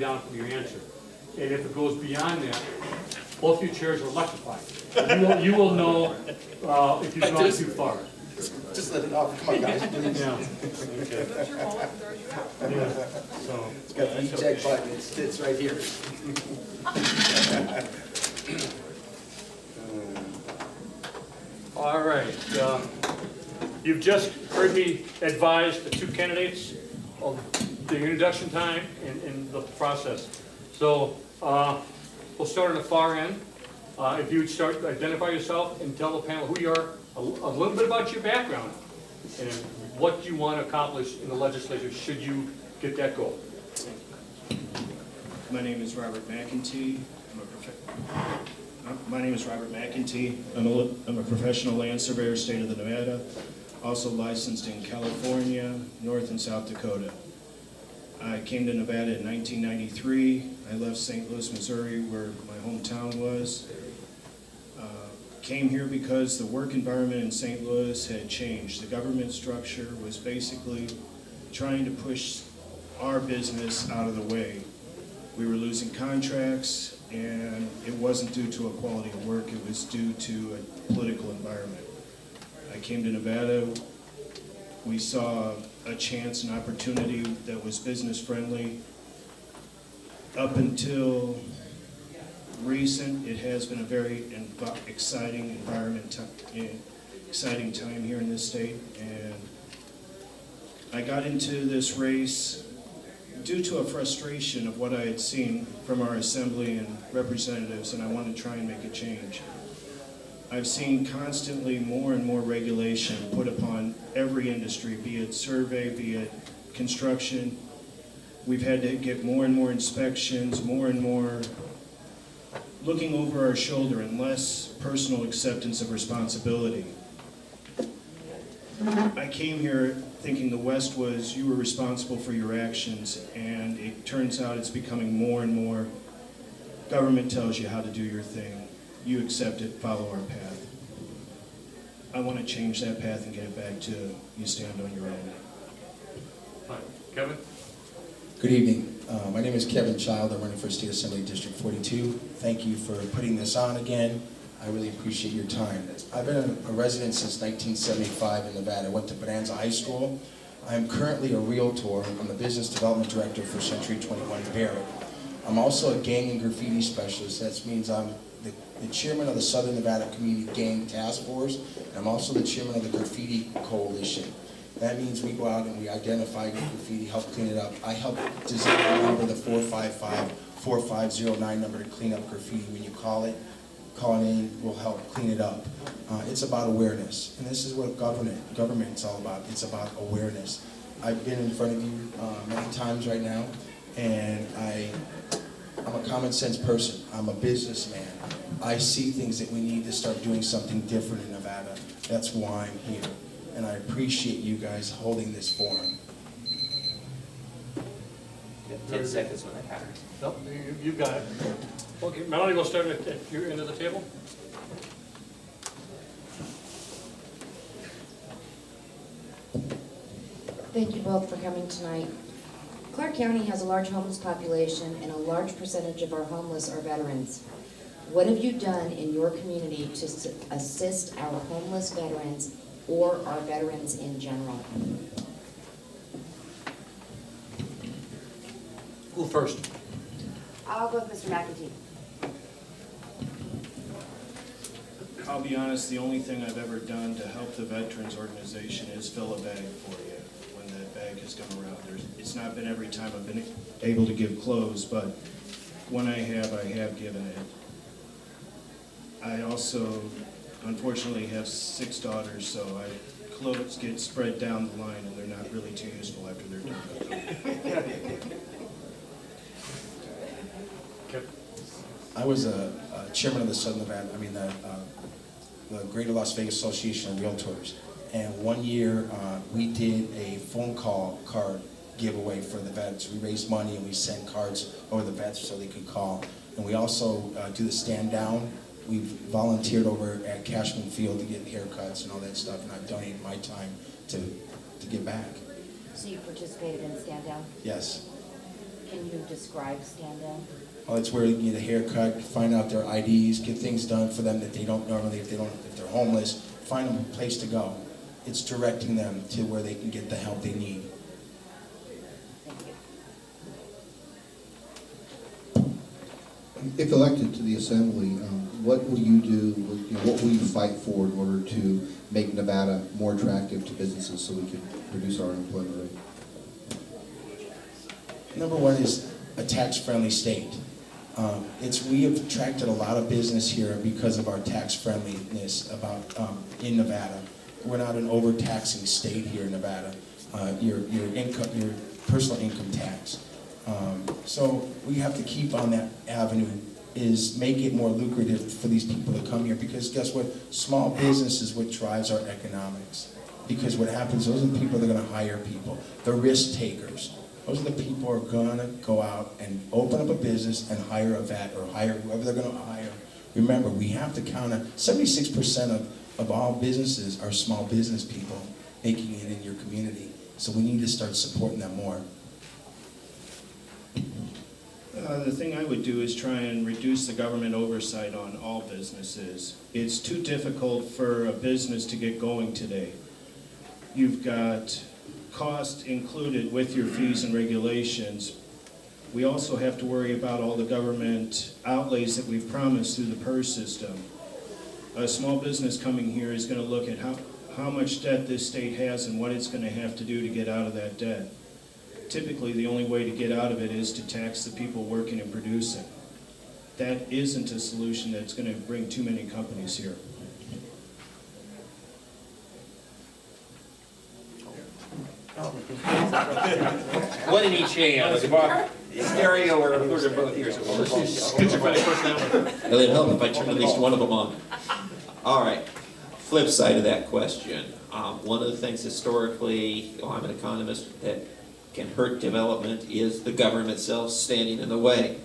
down from your answer. And if it goes beyond that, both your chairs are electrified. You will know if you've gone too far. Just let it off. Come on, guys, please. Yeah. Okay. Yeah. So. It's got the eject button. It's right here. All right. You've just heard me advise the two candidates of the introduction time and the process. So we'll start at the far end. If you would start, identify yourself and tell the panel who you are, a little bit about your background, and what you want to accomplish in the legislature should you get that goal. My name is Robert McEntee. I'm a professional land surveyor, state of the Nevada, also licensed in California, North and South Dakota. I came to Nevada in 1993. I left St. Louis, Missouri, where my hometown was. Came here because the work environment in St. Louis had changed. The government structure was basically trying to push our business out of the way. We were losing contracts, and it wasn't due to a quality of work, it was due to a political environment. I came to Nevada. We saw a chance, an opportunity that was business friendly. Up until recent, it has been a very exciting environment, exciting time here in this state. And I got into this race due to a frustration of what I had seen from our assembly and representatives, and I wanted to try and make a change. I've seen constantly more and more regulation put upon every industry, be it survey, be it construction. We've had to get more and more inspections, more and more looking over our shoulder, and less personal acceptance of responsibility. I came here thinking the West was, you were responsible for your actions, and it turns out it's becoming more and more, government tells you how to do your thing, you accept it, follow our path. I want to change that path and get it back to you stand on your own. Hi, Kevin? Good evening. My name is Kevin Child. I'm running for State Assembly District 42. Thank you for putting this on again. I really appreciate your time. I've been a resident since 1975 in Nevada. I went to Bonanza High School. I'm currently a realtor. I'm the business development director for Century 21 Barrett. I'm also a gang and graffiti specialist. That means I'm the chairman of the Southern Nevada Community Gang Task Force, and I'm also the chairman of the Graffiti Coalition. That means we go out and we identify graffiti, help clean it up. I help design the number, the 455-4509 number to clean up graffiti. When you call it in, we'll help clean it up. It's about awareness, and this is what government's all about. It's about awareness. I've been in front of you many times right now, and I'm a common sense person. I'm a businessman. I see things that we need to start doing something different in Nevada. That's why I'm here. And I appreciate you guys holding this forum. You have 10 seconds when that happens. Nope, you got it. Okay, Melanie, we'll start at your end of the table. Thank you both for coming tonight. Clark County has a large homeless population, and a large percentage of our homeless are veterans. What have you done in your community to assist our homeless veterans or our veterans in general? Who first? I'll go with Mr. McEntee. I'll be honest, the only thing I've ever done to help the Veterans Organization is fill a bag for you when that bag has come around. It's not been every time I've been able to give clothes, but when I have given it. I also, unfortunately, have 6 daughters, so clothes get spread down the line, and they're not really too useful after they're done. Okay. I was a chairman of the Southern Nevada, the Greater Las Vegas Association of Realtors. And one year, we did a phone call card giveaway for the vets. We raised money and we sent cards over the vets so they could call. And we also do the stand down. We've volunteered over at Cashman Field to get haircuts and all that stuff, and I've donated my time to give back. So you participated in Stand Down? Yes. Can you describe stand-in? Well, it's where you get a haircut, find out their IDs, get things done for them that they don't normally, if they're homeless, find them a place to go. It's directing them to where they can get the help they need. Thank you. If elected to the assembly, what will you do, what will you fight for in order to make Nevada more attractive to businesses so we can reduce our unemployment rate? Number one is a tax-friendly state. We have attracted a lot of business here because of our tax-friendliness in Nevada. We're not an overtaxing state here in Nevada. Your personal income tax. So we have to keep on that avenue, is make it more lucrative for these people to come here, because guess what? Small business is what drives our economics. Because what happens, those are the people that are going to hire people, the risk takers. Those are the people who are going to go out and open up a business and hire a vet or hire whoever they're going to hire. Remember, we have to count on 76% of all businesses are small business people making it in your community. So we need to start supporting them more. The thing I would do is try and reduce the government oversight on all businesses. It's too difficult for a business to get going today. You've got cost included with your fees and regulations. We also have to worry about all the government outlays that we've promised through the PERS system. A small business coming here is going to look at how much debt this state has and what it's going to have to do to get out of that debt. Typically, the only way to get out of it is to tax the people working and producing. That isn't a solution that's going to bring too many companies here. One in each hand, stereo or both ears. Schizophrenic personality. It'd help if I turned at least one of them on. All right, flip side of that question. One of the things historically, I'm an economist, that can hurt development is the government itself standing in the way.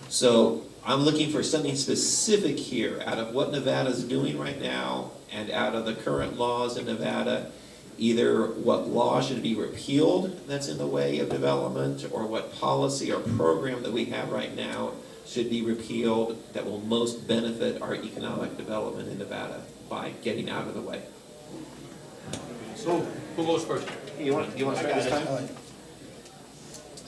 So I'm looking for something specific here out of what Nevada's doing right now and out of the current laws in Nevada, either what law should be repealed that's in the way of development, or what policy or program that we have right now should be repealed that will most benefit our economic development in Nevada by getting out of the way. So, who goes first? You want to start this time?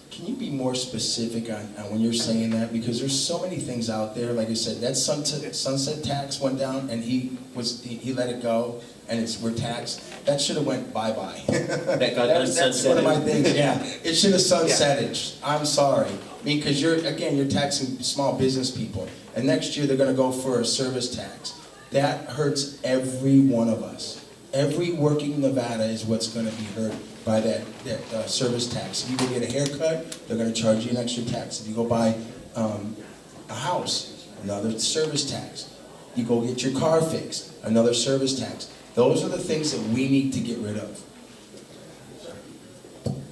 Can you be more specific on when you're saying that? Because there's so many things out there. Like I said, that sunset tax went down, and he let it go, and we're taxed. That should have went bye-bye. That got That's one of my unsunsetted. things. Yeah, it should have sunsetted. I'm sorry. I mean, because you're taxing small business people, and next year they're going to go for a service tax. That hurts every one of us. Every working Nevada is what's going to be hurt by that service tax. If you go get a haircut, they're going to charge you an extra tax. If you go buy a house, another service tax. You go get your car fixed, another service tax. Those are the things that we need to get rid of.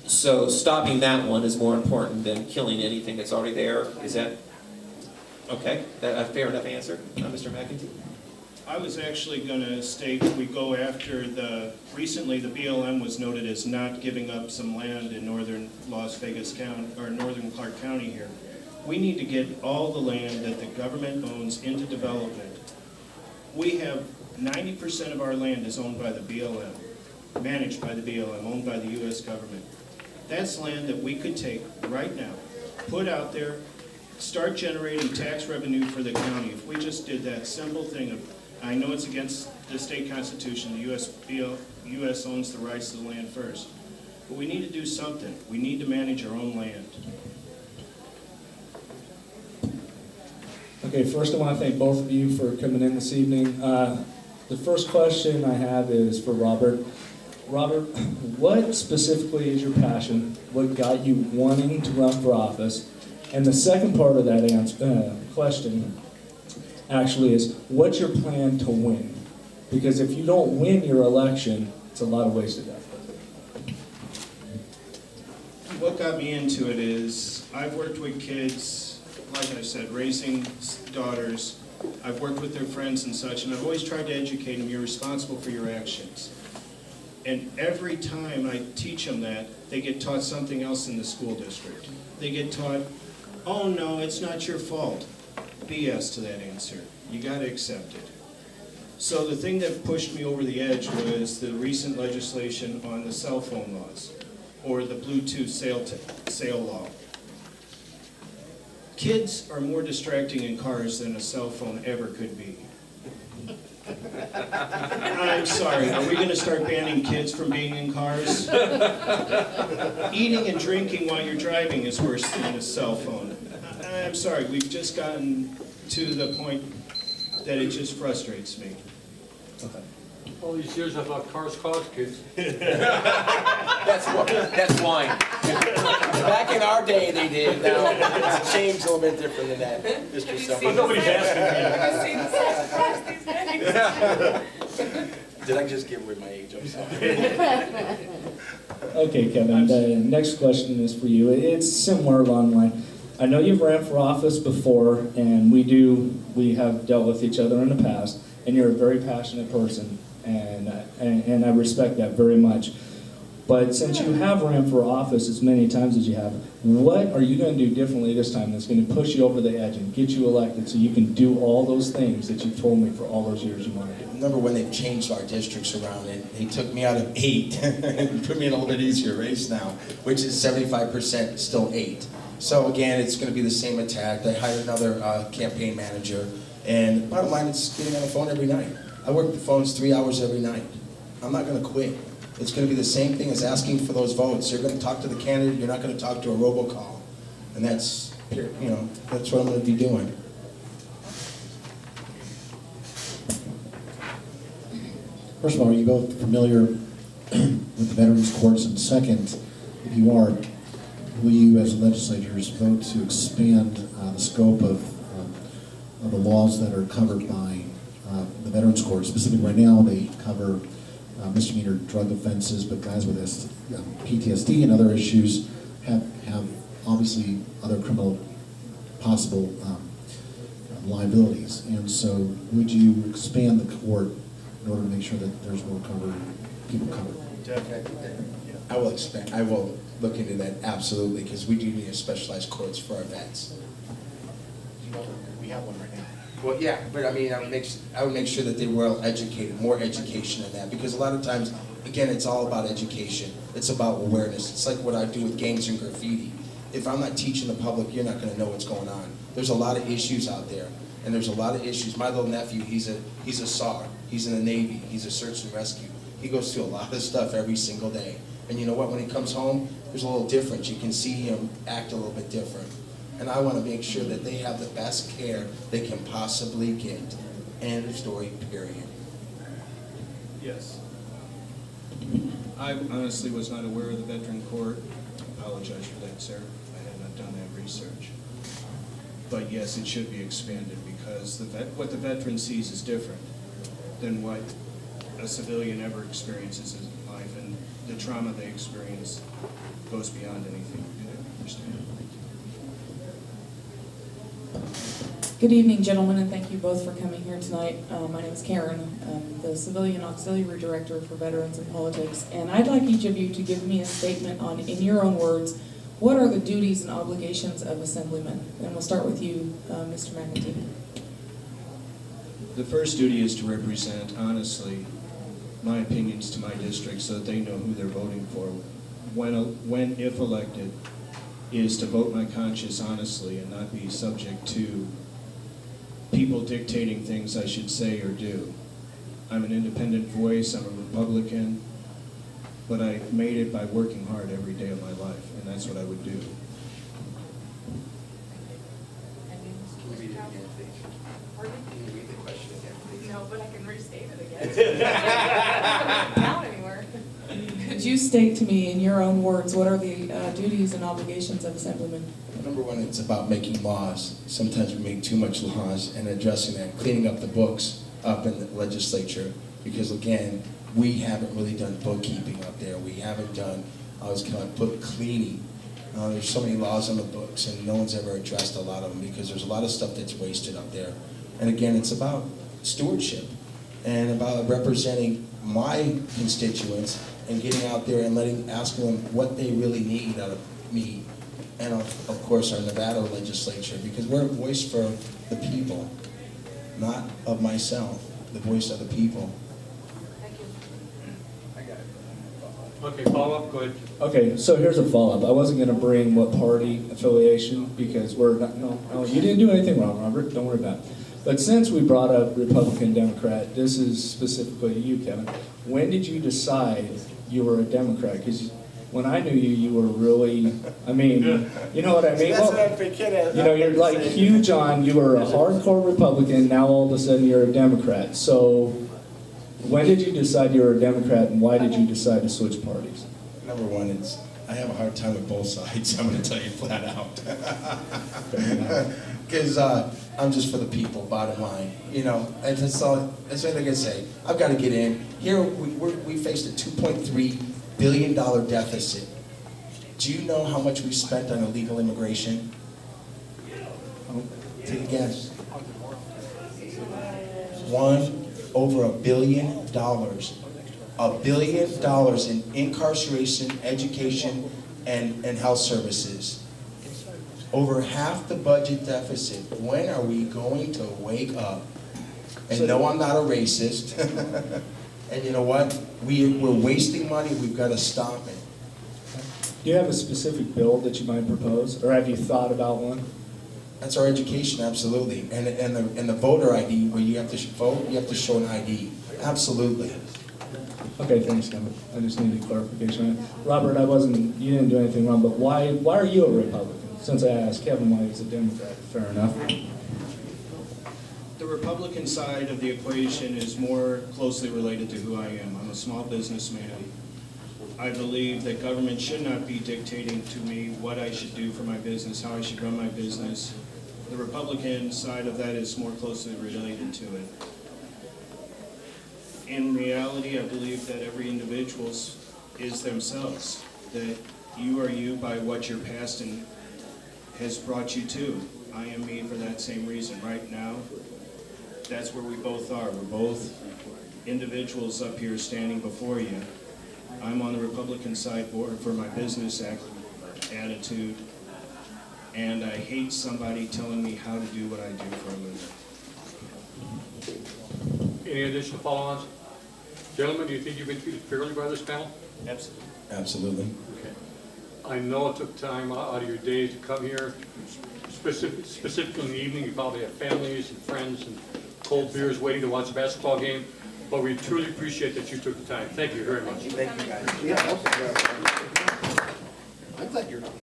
So stopping that one is more important than killing anything that's already there. Is that okay? That a fair enough answer, Mr. McEntee? I was actually going to state we go after recently the BLM was noted as not giving up some land in northern Las Vegas County, or northern Clark County here. We need to get all the land that the government owns into development. We have 90% of our land is owned by the BLM, managed by the BLM, owned by the U.S. government. That's land that we could take right now, put out there, start generating tax revenue for the county. If we just did that simple thing of, I know it's against the state constitution, the U.S. owns the rights to the land first, but we need to do something. We need to manage our own land. Okay, first I want to thank both of you for coming in this evening. The first question I have is for Robert. Robert, what specifically is your passion? What got you wanting to run for office? And the second part of that question actually is, what's your plan to win? Because if you don't win your election, it's a lot of wasted effort. What got me into it is I've worked with kids, like I said, raising daughters. I've worked with their friends and such, and I've always tried to educate them. You're responsible for your actions. And every time I teach them that, they get taught something else in the school district. They get taught, oh no, it's not your fault. BS to that answer. You gotta accept it. So the thing that pushed me over the edge was the recent legislation on the cell phone laws, or the Bluetooth sale law. Kids are more distracting in cars than a cell phone ever could be. I'm sorry, are we gonna start banning kids from being in cars? Eating and drinking while you're driving is worse than a cell phone. I'm sorry, we've just gotten to the point that it just frustrates me. All these years I've had cars caused kids. That's wine. Back in our day, they did. Now, it's changed a little bit different than that, Mr. But Summer. nobody's asking me. Did I just give away my age? I'm sorry. Okay, Kevin, the next question is for you. It's similar along the line. I know you've ran for office before, and we have dealt with each other in the past, and you're a very passionate person, and I respect that very much. But since you have ran for office as many times as you have, what are you going to do differently this time that's going to push you over the edge and get you elected so you can do all those things that you've told me for all those years you want to do? Remember when they changed our districts around and they took me out of 8 and put me in a little bit easier race now, which is 75% still 8. So again, it's going to be the same attack. They hired another campaign manager, and bottom line, it's getting on the phone every night. I work the phones 3 hours every night. I'm not going to quit. It's going to be the same thing as asking for those votes. You're going to talk to the candidate. You're not going to talk to a robocall, and that's that's what I'm going to be doing. First of all, are you both familiar with the Veterans Courts? And second, if you are, will you as legislators vote to expand the scope of the laws that are covered by the Veterans Court? Specifically right now, they cover misdemeanor drug offenses, but guys with PTSD and other issues have obviously other criminal possible liabilities. And so would you expand the court in order to make sure that there's more people covered? I will look into that absolutely, because we do need specialized courts for our vets. We have one right now. Well, yeah, but I mean, I would make sure that they were well educated, more education in that, because a lot of times, again, it's all about education. It's about awareness. It's like what I do with gangs and graffiti. If I'm not teaching the public, you're not going to know what's going on. There's a lot of issues out there, and there's a lot of issues. My little nephew, he's a SAR. He's in the Navy. He's a search and rescue. He goes through a lot of stuff every single day. And you know what? When he comes home, there's a little difference. You can see him act a little bit different. And I want to make sure that they have the best care they can possibly get. End of story, period. Yes. I honestly was not aware of the veteran court. I apologize for that, sir. I had not done that research. But yes, it should be expanded, because what the veteran sees is different than what a civilian ever experiences in life, and the trauma they experience goes beyond anything we can understand. Good evening, gentlemen, and thank you both for coming here tonight. My name is Karen. I'm the Civilian Auxiliary Director for Veterans and Politics, and I'd like each of you to give me a statement on, in your own words, what are the duties and obligations of assemblymen? And we'll start with you, Mr. McEntee. The first duty is to represent, honestly, my opinions to my district so that they know who they're voting for. When if elected, is to vote my conscience honestly and not be subject to people dictating things I should say or do. I'm an independent voice, I'm a Republican, but I've made it by working hard every day of my life, and that's what I would do. Can you read it again, please? Pardon? Can you read the question again, please? No, but I can restate it again. I don't count anywhere. Could you state to me, in your own words, what are the duties and obligations of assemblymen? Number one, it's about making laws. Sometimes we make too much laws, and addressing that, cleaning up the books up in the legislature, because again, we haven't really done bookkeeping up there. We haven't done, I was calling it book cleaning. There's so many laws on the books, and no one's ever addressed a lot of them, because there's a lot of stuff that's wasted up there. And again, it's about stewardship and about representing my constituents and getting out there and asking them what they really need out of me and of course our Nevada legislature, because we're a voice for the people, not of myself, the voice of the people. Okay, follow up, go ahead. Okay, so here's a follow-up. I wasn't gonna bring what party affiliation, because we're not, no, you didn't do anything wrong, Robert, don't worry about it. But since we brought up Republican, Democrat, this is specifically to you, Kevin. When did you decide you were a Democrat? Because when I knew you, you were really, I mean, you know what I mean? That's Well, what I'm kidding. you know, you're like huge on, you were a hardcore Republican, now all of a sudden you're a Democrat. So when did you decide you were a Democrat, and why did you decide to switch parties? Number one, I have a hard time with both sides, I'm gonna tell you flat out. Because I'm just for the people, bottom line. You know, and that's all I can say. I've got to get in. Here, we faced a $2.3 billion deficit. Do you know how much we spent on illegal immigration? Take a guess. Over $1 billion. $1 billion in incarceration, education, and health services. Over half the budget deficit. When are we going to wake up? And no, I'm not a racist. And you know what? We're wasting money. We've got to stop it. Do you have a specific bill that you might propose, or have you thought about one? That's our education, absolutely. And the voter ID, where you have to vote, you have to show an ID. Absolutely. Okay, thanks, Kevin. I just needed clarification on it. Robert, you didn't do anything wrong, but why are you a Republican? Since I asked Kevin why he's a Democrat, fair enough. The Republican side of the equation is more closely related to who I am. I'm a small businessman. I believe that government should not be dictating to me what I should do for my business, how I should run my business. The Republican side of that is more closely related to it. In reality, I believe that every individual is themselves, that you are you by what your past has brought you to. I am me for that same reason. Right now, that's where we both are. We're both individuals up here standing before you. I'm on the Republican side board for my business attitude, and I hate somebody telling me how to do what I do for a living. Any additional follow-ons? Gentlemen, do you think you've been treated fairly by this panel? Absolutely. Absolutely. Okay. I know it took time out of your day to come here, specifically in the evening. You probably have families and friends and cold beers waiting to watch a basketball game, but we truly appreciate that you took the time. Thank you very much. Thank you, guys. I'm glad you're not.